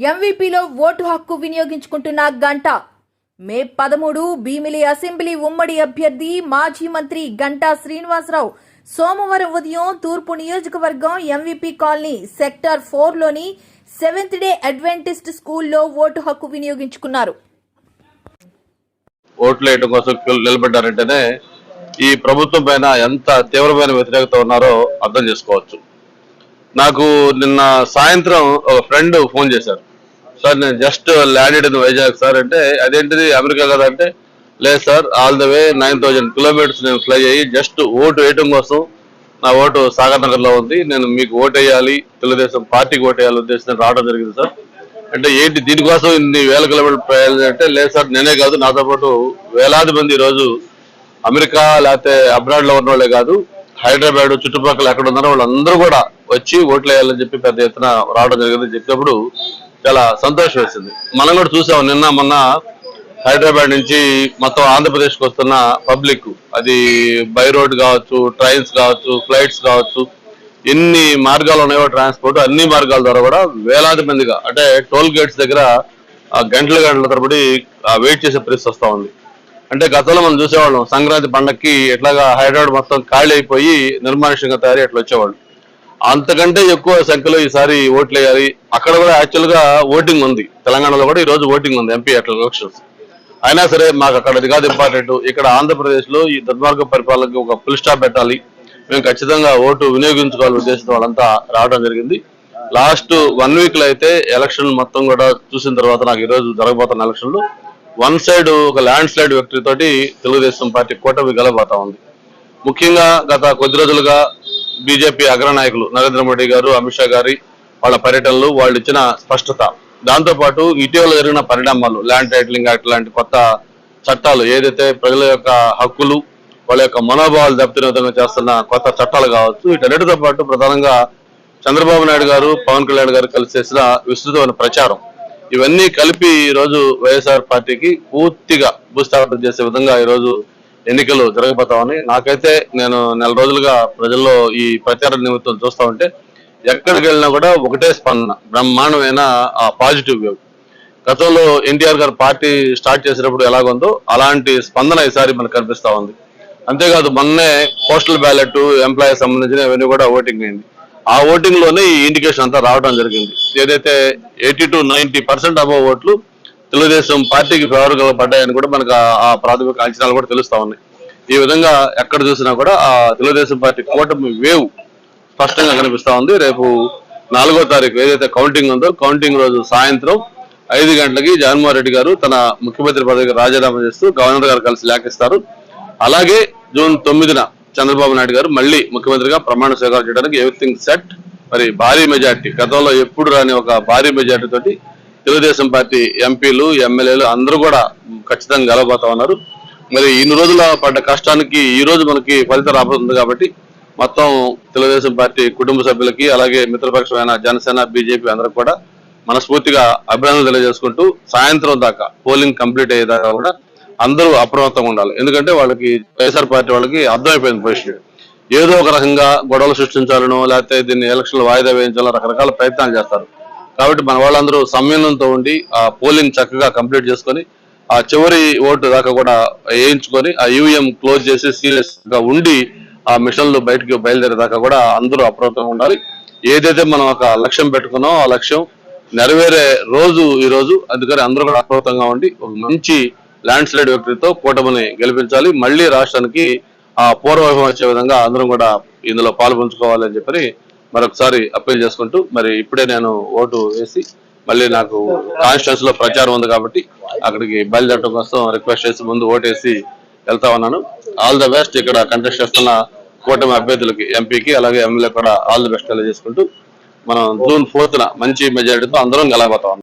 ఎంవీపీలో vote హక్కు వినియోగించుకుంటున్న గంటా. మే 13 Bheemili assembly ఉమ్మడి అభ్యర్థి మాజీ మంత్రి గంటా శ్రీనివాసరావు సోమవారం ఉదయం తూర్పు నియోజకవర్గం ఎంవీపీ కాలనీ సెక్టార్ 4లోని సెవెంత్ డే అడ్వెంటిస్ట్ స్కూల్లో ఓటు హక్కు వినియోగించుకున్నారు. ఓట్లు వేయడం కోసం నిలబడ్డారంటేనే ఈ ప్రభుత్వం పైన ఎంత తీవ్రమైన వ్యతిరేకత ఉన్నారో అర్థం చేసుకోవచ్చు. నాకు నిన్న సాయంత్రం ఒక ఫ్రెండ్ ఫోన్ చేశారు. సార్ నేను just landed in Vizag sir అంటే, అదేంటిది అమెరికా కదా అంటే, లేదు sir all the way 9000 kilometres నేను ఫ్లై అయ్యి జస్ట్ ఓటు వేయడం కోసం నా ఓటు సాగర్ నగర్ లో ఉంది, నేను మీకు ఓటు వేయాలి, తెలుగుదేశం పార్టీకి ఓటు వేయాలి ఉద్దేశం రావడం జరిగింది సార్ అంటే, ఏంటి దీనికోసం ఇన్ని వేల కిలోమీటర్లు ప్రయాణం అంటే, లేదు సార్ నేనే కాదు నాతో పాటు వేలాది మంది ఈరోజు అమెరికా లేకపోతే అబ్రాడ్ లో ఉన్న వాళ్ళే కాదు, హైదరాబాద్ చుట్టుపక్కల ఎక్కడ ఉన్నారో వాళ్ళందరూ కూడా వచ్చి ఓట్లు వేయాలని చెప్పి పెద్ద ఎత్తున రావడం జరిగింది. చెప్పినప్పుడు చాలా సంతోషం వేసింది. మనం కూడా చూసాం నిన్న మొన్న హైదరాబాద్ నుంచి మొత్తం ఆంధ్రప్రదేశ్కి వస్తున్న పబ్లిక్, అది బై రోడ్ కావచ్చు, ట్రైన్స్ కావచ్చు, ఫ్లైట్స్ కావచ్చు, ఎన్ని మార్గాలు ఉన్నాయో ట్రాన్స్పోర్ట్, అన్ని మార్గాల ద్వారా కూడా వేలాది మందిగా అంటే టోల్ గేట్స్ దగ్గర గంటల తరబడి వెయిట్ చేసే పరిస్థితి వస్తూ ఉంది. అంటే గతంలో మనం చూసేవాళ్ళం సంక్రాంతి పండగకి ఎట్లాగా హైదరాబాద్ మొత్తం ఖాళీ అయిపోయి నిర్మానుష్యంగా తయారీ అట్లా వచ్చేవాళ్ళు. అంతకంటే ఎక్కువ సంఖ్యలో ఈసారి ఓట్లు వేయాలి. అక్కడ కూడా యాక్చువల్ గా ఓటింగ్ ఉంది, తెలంగాణలో కూడా ఈ రోజు ఓటింగ్ ఉంది ఎంపీ అట్లా ఎలక్షన్స్. అయినా సరే మాకు అక్కడ అది కాదు ఇంపార్టెంట్, ఇక్కడ ఆంధ్రప్రదేశ్ లో ఈ దుర్మార్గ పరిపాలనకి ఒక ఫుల్ స్టాప్ పెట్టాలి, మేము ఖచ్చితంగా ఓటు వినియోగించుకోవాలని ఉద్దేశంతో వాళ్ళంతా రావడం జరిగింది. లాస్ట్ 1 వీక్ లో అయితే ఎలక్షన్ మొత్తం కూడా చూసిన తర్వాత నాకు ఈ రోజు జరగబోతున్న ఎలక్షన్ లో వన్ సైడ్ ఒక ల్యాండ్ స్లైడ్ విక్టరీ తోటి తెలుగుదేశం పార్టీ కూటమి గెలవబోతా ఉంది. ముఖ్యంగా గత కొద్ది రోజులుగా బీజేపీ అగ్రనాయకులు నరేంద్ర మోడీ గారు, అమిత్ షా గారి వాళ్ళ పర్యటనలు, వాళ్ళు ఇచ్చిన స్పష్టత, దాంతో పాటు ఇటీవల జరిగిన పరిణామాలు, ల్యాండ్ టైటిలింగ్ యాక్ట్ లాంటి కొత్త చట్టాలు, ఏదైతే ప్రజల యొక్క హక్కులు వాళ్ళ యొక్క మనోభావాలు దెబ్బతినే విధంగా చేస్తున్న కొత్త చట్టాలు కావచ్చు, వీటన్నిటితో పాటు ప్రధానంగా చంద్రబాబు నాయుడు గారు, పవన్ కళ్యాణ్ గారు కలిసి చేసిన విస్తృతమైన ప్రచారం, ఇవన్నీ కలిపి ఈ రోజు వైఎస్ఆర్ పార్టీకి పూర్తిగా భూస్థాపన చేసే విధంగా ఈ రోజు ఎన్నికలు జరగబోతామని నాకైతే, నేను నెల రోజులుగా ప్రజల్లో ఈ ప్రచార నిమిత్తం చూస్తా ఉంటే ఎక్కడికి వెళ్ళినా కూడా ఒకటే స్పందన, బ్రహ్మాండమైన పాజిటివ్ వేవ్. గతంలో ఎన్టీఆర్ గారు పార్టీ స్టార్ట్ చేసినప్పుడు ఎలాగుందో అలాంటి స్పందన ఈసారి మనకు కనిపిస్తా ఉంది. అంతేకాదు మొన్నే పోస్టల్ బ్యాలెట్ ఎంప్లాయీస్ సంబంధించిన ఇవన్నీ కూడా ఓటింగ్ అయింది. ఆ ఓటింగ్ లోనే ఈ ఇండికేషన్ అంతా రావడం జరిగింది. ఏదైతే 80 to 90% అబవ్ ఓట్లు తెలుగుదేశం పార్టీకి ఫేవర్ గా పడ్డాయని కూడా మనకు ఆ ప్రాథమిక అంచనాలు కూడా తెలుస్తా ఉన్నాయి. ఈ విధంగా ఎక్కడ చూసినా కూడా ఆ తెలుగుదేశం పార్టీ కూటమి వేవ్ స్పష్టంగా కనిపిస్తా ఉంది. రేపు 4వ తారీఖు ఏదైతే కౌంటింగ్ ఉందో, కౌంటింగ్ రోజు సాయంత్రం 5 గంటలకి జగన్మోహన్ రెడ్డి గారు తన ముఖ్యమంత్రి పదవికి రాజీనామా చేస్తూ గవర్నర్ గారు కలిసి లేఖిస్తారు. అలాగే జూన్ 9న చంద్రబాబు నాయుడు గారు మళ్ళీ ముఖ్యమంత్రిగా ప్రమాణ స్వీకారం చేయడానికి ఎవ్రీథింగ్ సెట్. మరి భారీ మెజార్టీ, గతంలో ఎప్పుడు రాని ఒక భారీ మెజార్టీ తోటి తెలుగుదేశం పార్టీ ఎంపీలు, ఎమ్మెల్యేలు అందరూ కూడా ఖచ్చితంగా గెలవబోతా ఉన్నారు. మరి ఇన్ని రోజుల పడ్డ కష్టానికి ఈ రోజు మనకి ఫలితం రాబోతుంది కాబట్టి మొత్తం తెలుగుదేశం పార్టీ కుటుంబ సభ్యులకి, అలాగే మిత్రపక్షమైన జనసేన, బీజేపీ అందరికి కూడా మనస్ఫూర్తిగా అభినందనలు తెలియజేసుకుంటూ, సాయంత్రం దాకా పోలింగ్ కంప్లీట్ అయ్యేదాకా కూడా అందరూ అప్రమత్తంగా ఉండాలి. ఎందుకంటే వాళ్ళకి వైఎస్ఆర్ పార్టీ వాళ్ళకి అర్థమైపోయింది పొజిషన్, ఏదో ఒక రకంగా గొడవలు సృష్టించాలనో లేకపోతే దీన్ని ఎలక్షన్లు వాయిదా వేయించాలో రకరకాల ప్రయత్నాలు చేస్తారు. కాబట్టి మన వాళ్ళందరూ సంయమనంతో ఉండి ఆ పోలింగ్ చక్కగా కంప్లీట్ చేసుకొని ఆ చివరి ఓటు దాకా కూడా వేయించుకొని ఆ ఈవీఎం క్లోజ్ చేసి సీరియస్ గా ఉండి ఆ మిషన్లు బయటకు బయలుదేరేదాకా కూడా అందరూ అప్రమత్తంగా ఉండాలి. ఏదైతే మనం ఒక లక్ష్యం పెట్టుకున్నామో ఆ లక్ష్యం నెరవేరే రోజు ఈ రోజు. అందుకని అందరూ కూడా అప్రమత్తంగా ఉండి ఒక మంచి ల్యాండ్ స్లైడ్ విక్టరీతో కూటమిని గెలిపించాలి. మళ్ళీ రాష్ట్రానికి ఆ పూర్వవైభవం వచ్చే విధంగా అందరం కూడా ఇందులో పాల్పంచుకోవాలని చెప్పి మరొకసారి అప్పీల్ చేసుకుంటూ, మరి ఇప్పుడే నేను ఓటు వేసి మళ్ళీ నాకు కాన్స్టిట్యూన్స్ లో ప్రచారం ఉంది కాబట్టి అక్కడికి బయలుదేరడం కోసం రిక్వెస్ట్ చేసి ముందు ఓటేసి వెళ్తా ఉన్నాను. All the best. ఇక్కడ కంటెస్ట్ చేస్తున్న కూటమి అభ్యర్థులకి, ఎంపీకి అలాగే ఎమ్మెల్యే కూడా ఆల్ ది బెస్ట్ తెలియజేసుకుంటూ, మనం జూన్ 4న మంచి మెజారిటీతో అందరం గెలవబోతా ఉన్నాం.